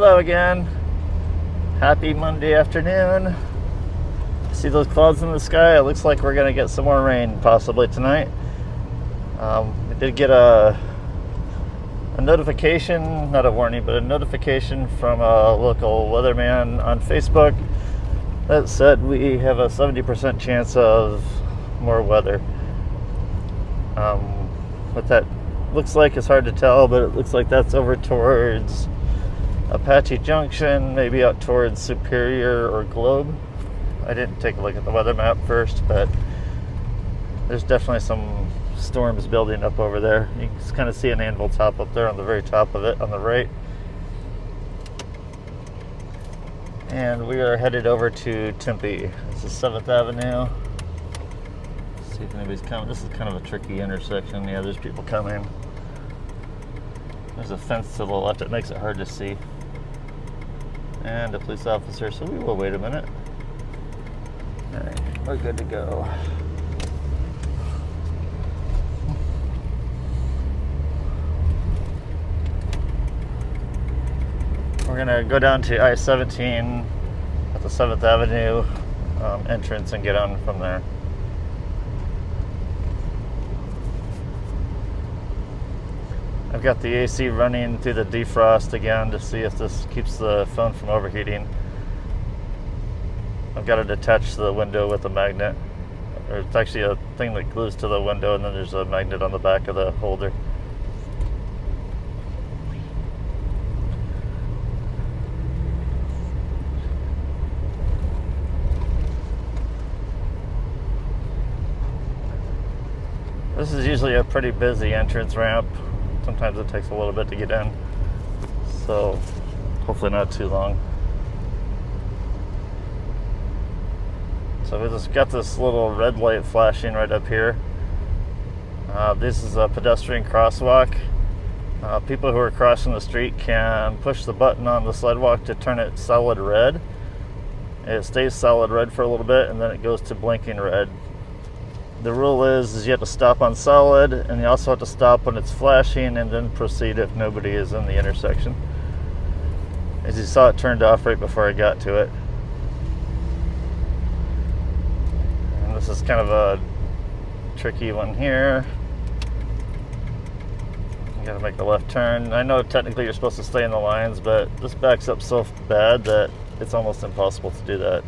Hello again. Happy Monday afternoon. See those clouds in the sky? It looks like we're going to get some more rain possibly tonight. We did get a notification, not a warning, but a notification from a local weatherman on Facebook that said we have a 70% chance of more weather. What that looks like is hard to tell, but it looks like that's over towards Apache Junction, maybe out towards Superior or Globe. I didn't take a look at the weather map first, but there's definitely some storms building up over there. You can just kind of see an anvil top up there on the very top of it on the right. And we are headed over to Tempe. This is 7th Avenue. Let's see if anybody's coming. This is kind of a tricky intersection. Yeah, there's people coming. There's a fence to the left. It makes it hard to see. And a police officer, so we will wait a minute. Alright, we're good to go. We're gonna go down to I-17 at the 7th Avenue entrance and get on from there. I've got the AC running through the defrost again to see if this keeps the phone from overheating. I've got it attached to the window with a magnet. Or it's actually a thing that glues to the window, and then there's a magnet on the back of the holder. This is usually a pretty busy entrance ramp. Sometimes it takes a little bit to get in, so hopefully not too long. So we just got this little red light flashing right up here. This is a pedestrian crosswalk. People who are crossing the street can push the button on the sidewalk to turn it solid red. It stays solid red for a little bit, and then it goes to blinking red. The rule is you have to stop on solid, and you also have to stop when it's flashing and then proceed if nobody is in the intersection. As you saw, it turned off right before I got to it. And this is kind of a tricky one here. You gotta make a left turn. I know technically you're supposed to stay in the lines, but this backs up so bad that it's almost impossible to do that.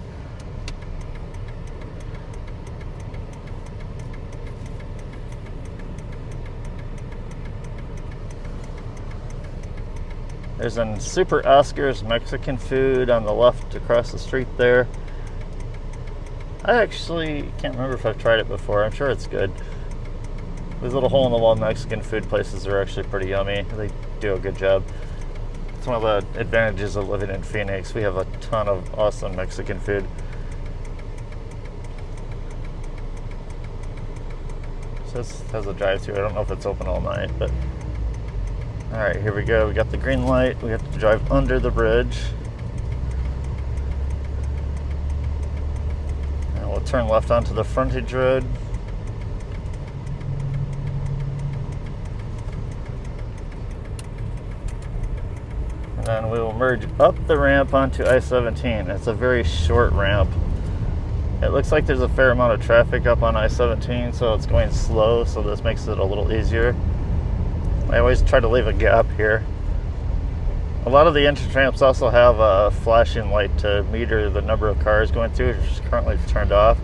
There's a Super Oscar's Mexican food on the left across the street there. I actually can't remember if I've tried it before. I'm sure it's good. These little hole-in-the-wall Mexican food places are actually pretty yummy. They do a good job. It's one of the advantages of living in Phoenix. We have a ton of awesome Mexican food. So this has a drive-thru. I don't know if it's open all night, but alright, here we go. We got the green light. We have to drive under the bridge. And we'll turn left onto the frontage road. And then we will merge up the ramp onto I-17. It's a very short ramp. It looks like there's a fair amount of traffic up on I-17, so it's going slow, so this makes it a little easier. I always try to leave a gap here. A lot of the entrance ramps also have a flashing light to meter the number of cars going through, which is currently turned off.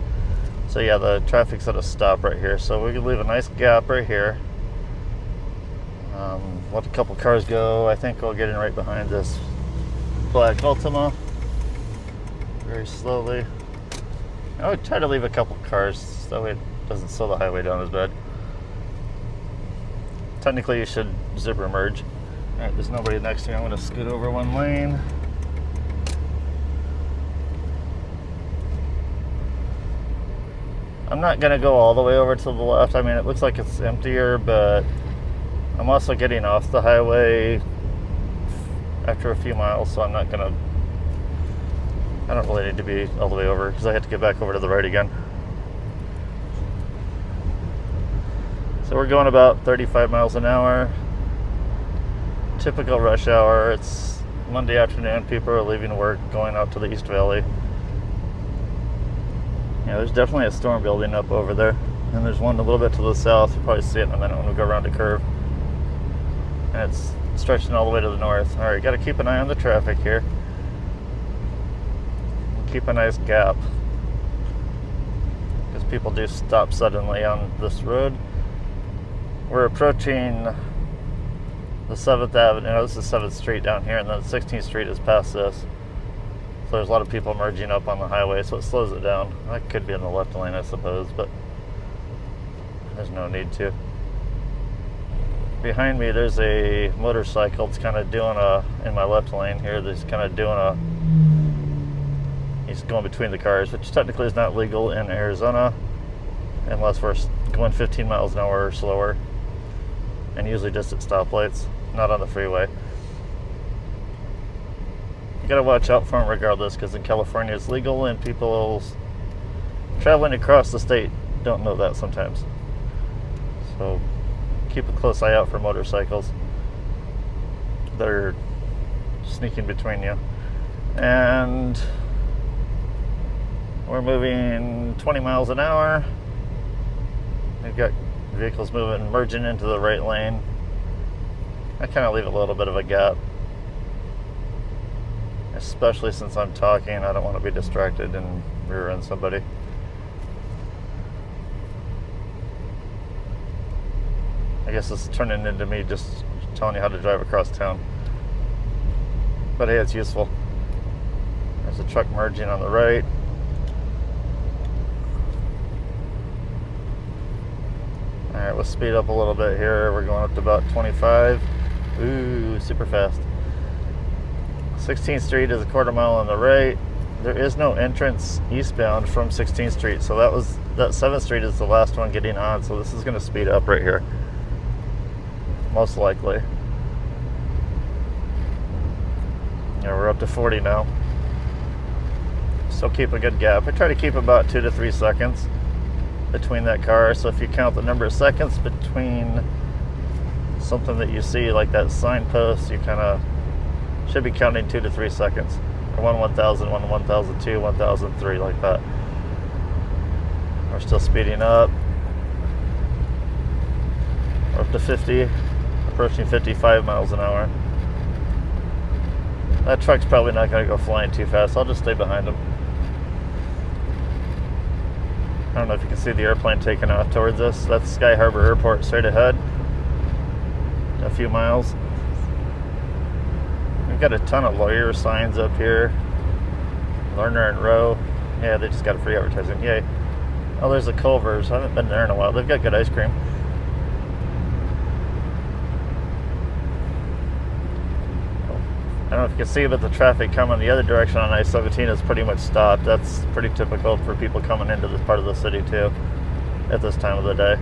So yeah, the traffic's at a stop right here. So we can leave a nice gap right here. Let a couple cars go. I think we'll get in right behind this black Altima. Very slowly. I would try to leave a couple cars, that way it doesn't slow the highway down as bad. Technically, you should zebra merge. Alright, there's nobody next to me. I'm going to scoot over one lane. I'm not going to go all the way over to the left. I mean, it looks like it's emptier, but I'm also getting off the highway after a few miles, so I'm not going to... I don't really need to be all the way over because I have to get back over to the right again. So we're going about 35 miles an hour. Typical rush hour. It's Monday afternoon, people are leaving work, going out to the East Valley. Yeah, there's definitely a storm building up over there. And there's one a little bit to the south. You'll probably see it in a minute when we go around a curve. And it's stretching all the way to the north. Alright, got to keep an eye on the traffic here. Keep a nice gap, because people do stop suddenly on this road. We're approaching the 7th Avenue. This is 7th Street down here, and then 16th Street is past this. So there's a lot of people merging up on the highway, so it slows it down. I could be in the left lane, I suppose, but there's no need to. Behind me, there's a motorcycle. It's kind of doing in my left lane here, he's kind of doing he's going between the cars, which technically is not legal in Arizona unless we're going 15 miles an hour or slower, and usually just at stoplights, not on the freeway. You gotta watch out for them regardless, because in California it's legal, and people traveling across the state don't know that sometimes. So keep a close eye out for motorcycles that are sneaking between you. And we're moving 20 miles an hour. We've got vehicles merging into the right lane. I kind of leave a little bit of a gap, especially since I'm talking. I don't want to be distracted and rear end somebody. I guess it's turning into me just telling you how to drive across town. But hey, it's useful. There's a truck merging on the right. Alright, let's speed up a little bit here. We're going up to about 25. Ooh, super fast. 16th Street is a quarter mile on the right. There is no entrance eastbound from 16th Street, so that 7th Street is the last one getting on, so this is going to speed up right here. Most likely. Yeah, we're up to 40 now. So keep a good gap. I try to keep about 2 to 3 seconds between that car. So if you count the number of seconds between something that you see, like that signpost, you kind of should be counting 2 to 3 seconds. Or 1,000, 1,002, 1,003, like that. We're still speeding up. We're up to 50, approaching 55 miles an hour. That truck's probably not going to go flying too fast. I'll just stay behind him. I don't know if you can see the airplane taking off towards us. That's Sky Harbor Airport straight ahead. A few miles. We've got a ton of lawyer signs up here. Lerner and Rowe. Yeah, they just got a free advertising. Yay. Oh, there's the Culver's. I haven't been there in a while. They've got good ice cream. I don't know if you can see, but the traffic coming the other direction on I-17 is pretty much stopped. That's pretty typical for people coming into this part of the city too at this time of the day.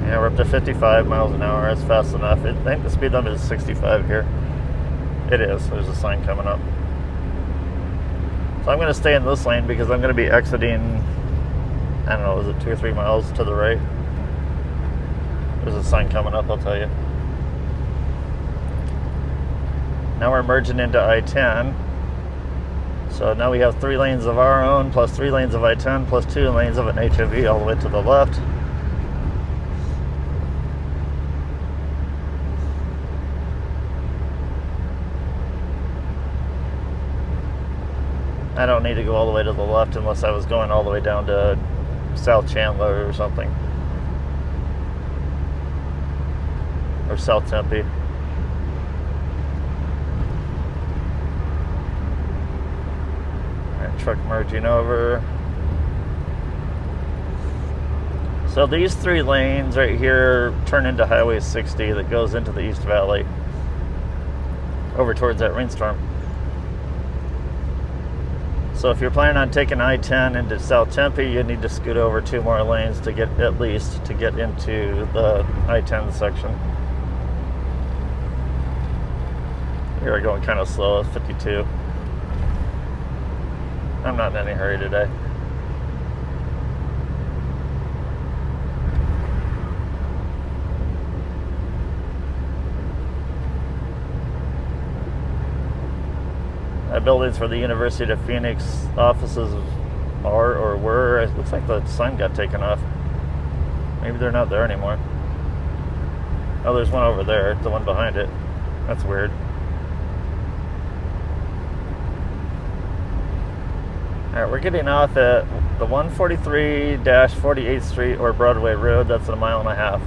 Yeah, we're up to 55 miles an hour. That's fast enough. I think the speed limit is 65 here. It is. There's a sign coming up. So I'm going to stay in this lane because I'm going to be exiting, I don't know, is it 2 or 3 miles to the right? There's a sign coming up, I'll tell you. Now we're merging into I-10. So now we have 3 lanes of our own, plus 3 lanes of I-10, plus 2 lanes of an HOV all the way to the left. I don't need to go all the way to the left unless I was going all the way down to South Chandler or something. Or South Tempe. Alright, truck merging over. So these 3 lanes right here turn into Highway 60 that goes into the East Valley over towards that rainstorm. So if you're planning on taking I-10 into South Tempe, you need to scoot over 2 more lanes to get, at least, to get into the I-10 section. Here we're going kind of slow at 52. I'm not in any hurry today. That building's where the University of Phoenix offices are or were. It looks like the sign got taken off. Maybe they're not there anymore. Oh, there's one over there, the one behind it. That's weird. Alright, we're getting off at the 143-48th Street or Broadway Road. That's 1.5 miles.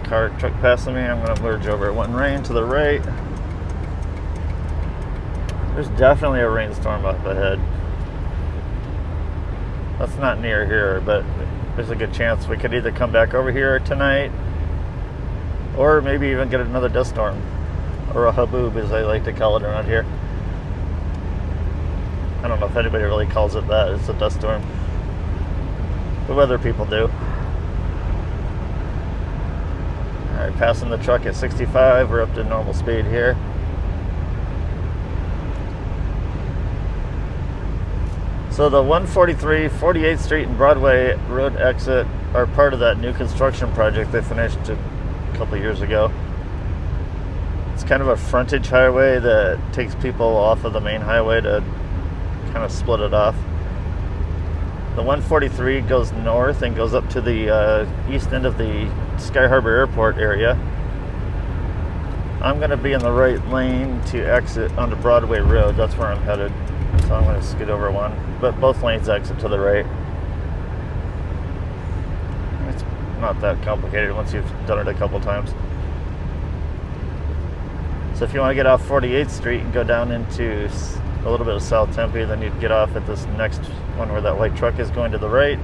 Alright, truck passing me. I'm going to merge over at one lane to the right. There's definitely a rainstorm up ahead. That's not near here, but there's a good chance we could either come back over here tonight or maybe even get another dust storm, or a haboob as they like to call it around here. I don't know if anybody really calls it that. It's a dust storm. The weather people do. Alright, passing the truck at 65. We're up to normal speed here. So the 143, 48th Street and Broadway Road exit are part of that new construction project they finished a couple years ago. It's kind of a frontage highway that takes people off of the main highway to kind of split it off. The 143 goes north and goes up to the east end of the Sky Harbor Airport area. I'm going to be in the right lane to exit onto Broadway Road. That's where I'm headed. So I'm going to skid over one. But both lanes exit to the right. It's not that complicated once you've done it a couple times. So if you want to get off 48th Street and go down into a little bit of South Tempe, then you'd get off at this next one where that white truck is going to the right.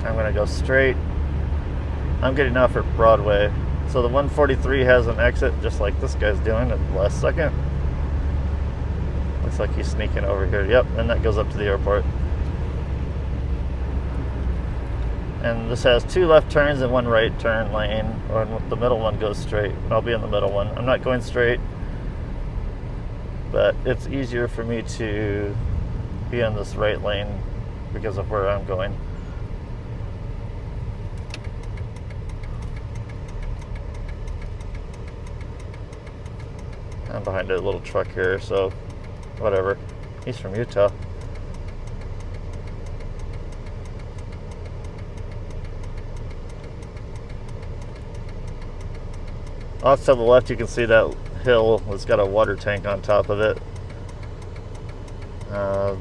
I'm going to go straight. I'm getting off at Broadway. So the 143 has an exit just like this guy's doing at the last second. Looks like he's sneaking over here. Yep, and that goes up to the airport. And this has 2 left turns and 1 right turn lane, or the middle one goes straight. I'll be in the middle one. I'm not going straight, but it's easier for me to be in this right lane because of where I'm going. I'm behind a little truck here, so whatever. He's from Utah. Off to the left, you can see that hill. It's got a water tank on top of it. I'm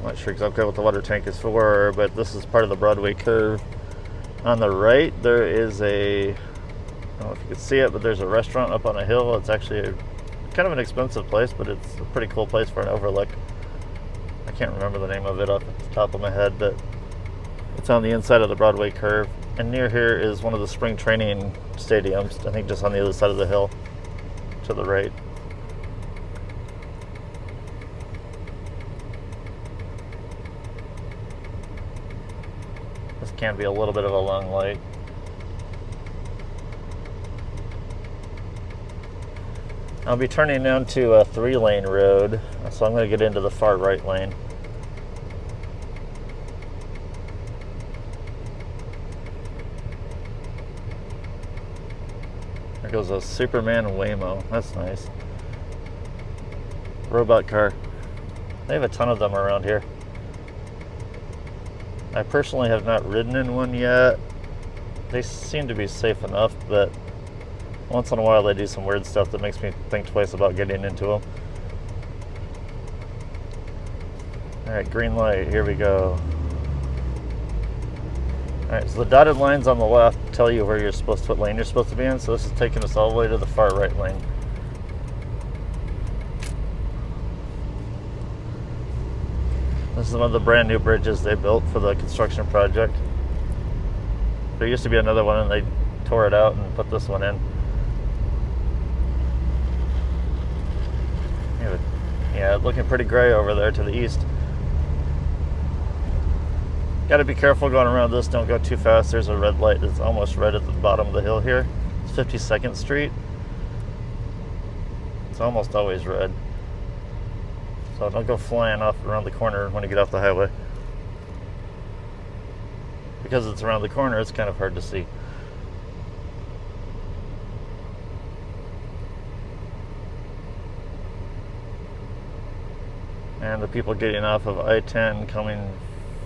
not sure exactly what the water tank is for, but this is part of the Broadway curve. On the right, there is I don't know if you can see it, but there's a restaurant up on a hill. It's actually kind of an expensive place, but it's a pretty cool place for an overlook. I can't remember the name of it off the top of my head, but it's on the inside of the Broadway curve. And near here is one of the spring training stadiums, I think just on the other side of the hill to the right. This can be a little bit of a long light. I'll be turning down to a 3-lane road, so I'm going to get into the far right lane. There goes a Superman Waymo. That's nice. Robot car. They have a ton of them around here. I personally have not ridden in one yet. They seem to be safe enough, but once in a while they do some weird stuff that makes me think twice about getting into them. Alright, green light, here we go. Alright, so the dotted lines on the left tell you where you're supposed to, what lane you're supposed to be in, so this is taking us all the way to the far right lane. This is one of the brand new bridges they built for the construction project. There used to be another one and they tore it out and put this one in. Yeah, looking pretty gray over there to the east. Got to be careful going around this. Don't go too fast. There's a red light that's almost right at the bottom of the hill here. It's 52nd Street. It's almost always red. So don't go flying off around the corner when you get off the highway. because it's around the corner, it's kind of hard to see. And the people getting off of I-10 coming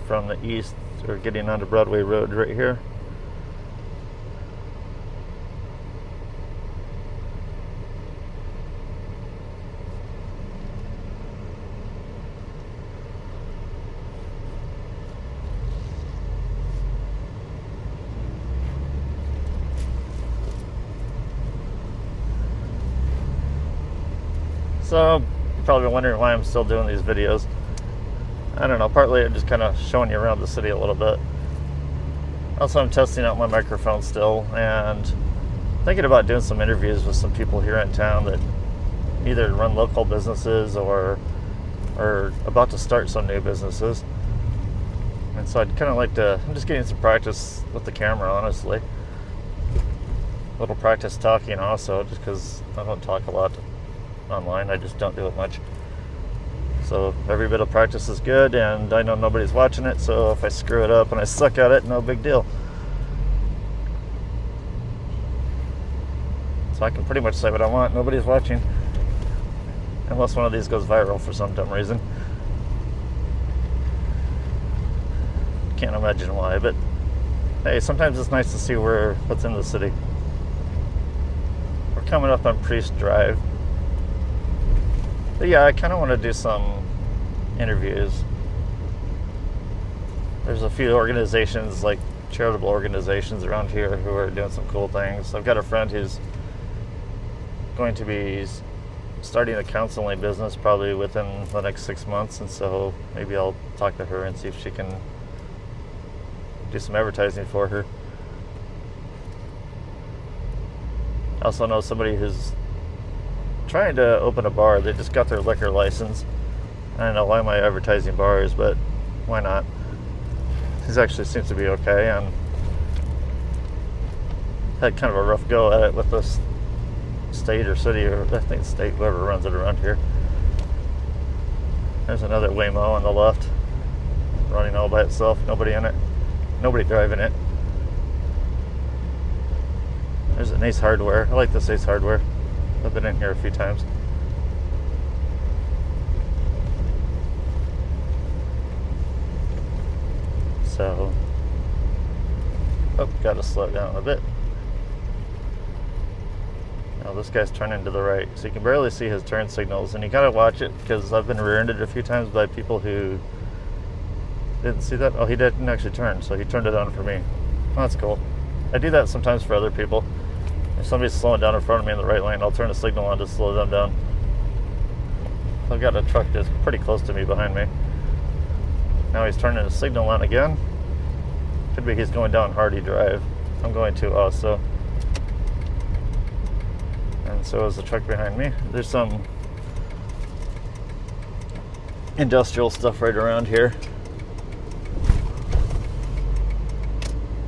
from the east are getting onto Broadway Road right here. So, you're probably wondering why I'm still doing these videos. I don't know, partly I'm just kind of showing you around the city a little bit. Also, I'm testing out my microphone still, and thinking about doing some interviews with some people here in town that either run local businesses or are about to start some new businesses. And so I'd kind of like to, I'm just getting some practice with the camera, honestly. A little practice talking also, just because I don't talk a lot online. I just don't do it much. So every bit of practice is good, and I know nobody's watching it, so if I screw it up and I suck at it, no big deal. So I can pretty much say what I want. Nobody's watching. Unless one of these goes viral for some dumb reason. Can't imagine why, but hey, sometimes it's nice to see what's in the city. We're coming up on Priest Drive. But yeah, I kind of want to do some interviews. There's a few organizations, like charitable organizations around here, who are doing some cool things. I've got a friend who's going to be starting a counseling business probably within the next 6 months, and so maybe I'll talk to her and see if she can do some advertising for her. I also know somebody who's trying to open a bar. They just got their liquor license. I don't know why am I advertising bars, but why not? He actually seems to be okay, and had kind of a rough go at it with this state or city, or I think state, whoever runs it around here. There's another Waymo on the left, running all by itself, nobody in it, nobody driving it. There's an Ace Hardware. I like this Ace Hardware. I've been in here a few times. So, gotta slow down a bit. Now this guy's turning to the right, so you can barely see his turn signals, and you gotta watch it because I've been rear-ended a few times by people who didn't see that. Oh, he didn't actually turn, so he turned it on for me. Oh, that's cool. I do that sometimes for other people. If somebody's slowing down in front of me in the right lane, I'll turn the signal on to slow them down. I've got a truck that's pretty close to me behind me. Now he's turning the signal on again. Could be he's going down Hardy Drive. I'm going to also. And so is the truck behind me. There's some industrial stuff right around here.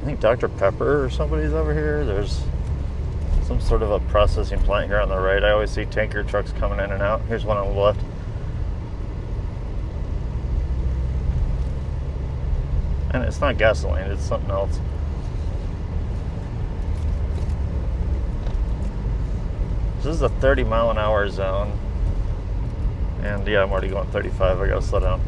I think Dr. Pepper or somebody's over here. There's some sort of a processing plant here on the right. I always see tanker trucks coming in and out. Here's one on the left. And it's not gasoline, it's something else. This is a 30-mile-an-hour zone. And yeah, I'm already going 35. I gotta slow down.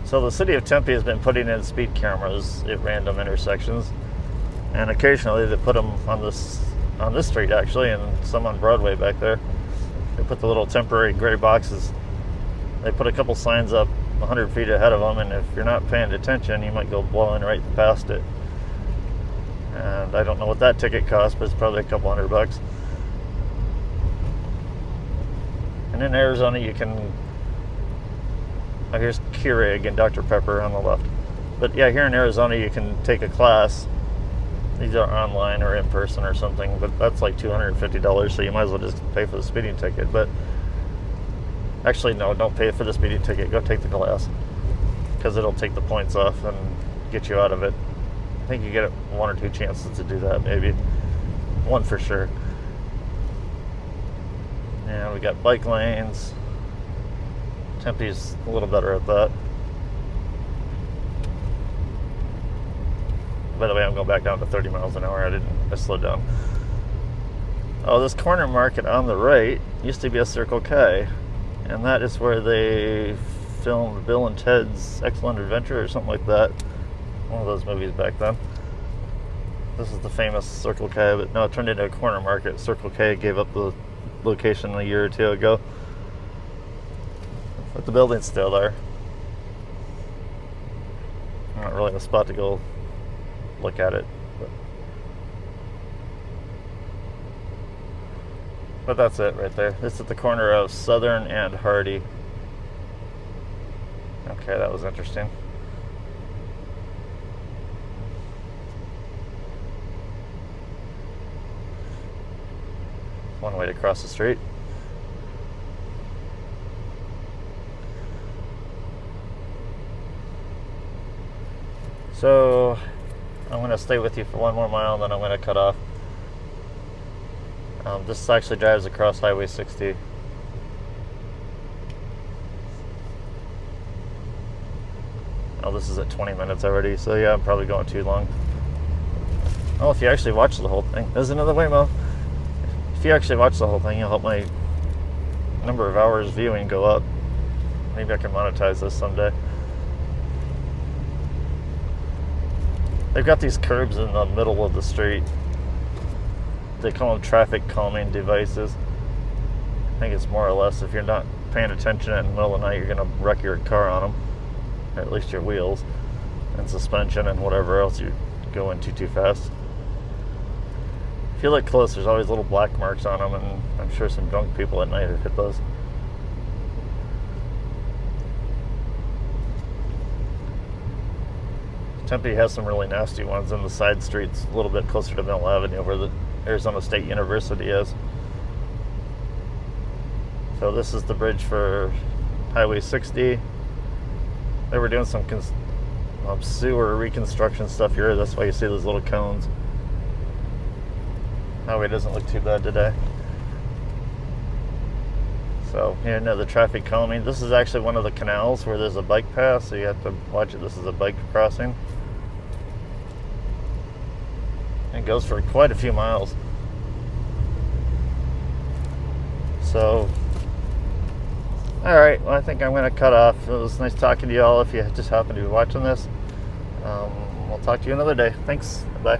So the city of Tempe has been putting in speed cameras at random intersections, and occasionally they put them on this street actually, and some on Broadway back there. They put the little temporary gray boxes. They put a couple signs up 100 feet ahead of them, and if you're not paying attention, you might go blowing right past it. And I don't know what that ticket costs, but it's probably a couple $100. And in Arizona, you can. Oh, here's Keurig and Dr. Pepper on the left. But yeah, here in Arizona, you can take a class. These are online or in person or something, but that's like $250, so you might as well just pay for the speeding ticket. But actually, no, don't pay for the speeding ticket. Go take the class, because it'll take the points off and get you out of it. I think you get one or two chances to do that, maybe. One for sure. And we got bike lanes. Tempe's a little better at that. By the way, I'm going back down to 30 miles an hour. I slowed down. Oh, this corner market on the right used to be a Circle K, and that is where they filmed Bill and Ted's Excellent Adventure or something like that. One of those movies back then. This is the famous Circle K, but no, it turned into a corner market. Circle K gave up the location a year or two ago. But the building's still there. Not really a spot to go look at it. But that's it right there. It's at the corner of Southern and Hardy. Okay, that was interesting. One way to cross the street. So I'm going to stay with you for one more mile, and then I'm going to cut off. This actually drives across Highway 60. Oh, this is at 20 minutes already, so yeah, I'm probably going too long. Oh, if you actually watch the whole thing, there's another way, Mo. If you actually watch the whole thing, you'll help my number of hours viewing go up. Maybe I can monetize this someday. They've got these curbs in the middle of the street. They call them traffic calming devices. I think it's more or less, if you're not paying attention in the middle of the night, you're going to wreck your car on them. Or at least your wheels and suspension and whatever else you go into too fast. If you look close, there's always little black marks on them, and I'm sure some drunk people at night have hit those. Tempe has some really nasty ones in the side streets, a little bit closer to Mill Avenue, where the Arizona State University is. So this is the bridge for Highway 60. They were doing some sewer reconstruction stuff here. That's why you see those little cones. Highway doesn't look too bad today. So here, the traffic calming. This is actually one of the canals where there's a bike path, so you have to watch it. This is a bike crossing. It goes for quite a few miles. So, alright, well, I think I'm going to cut off. It was nice talking to you all if you just happen to be watching this. We'll talk to you another day. Thanks. Bye.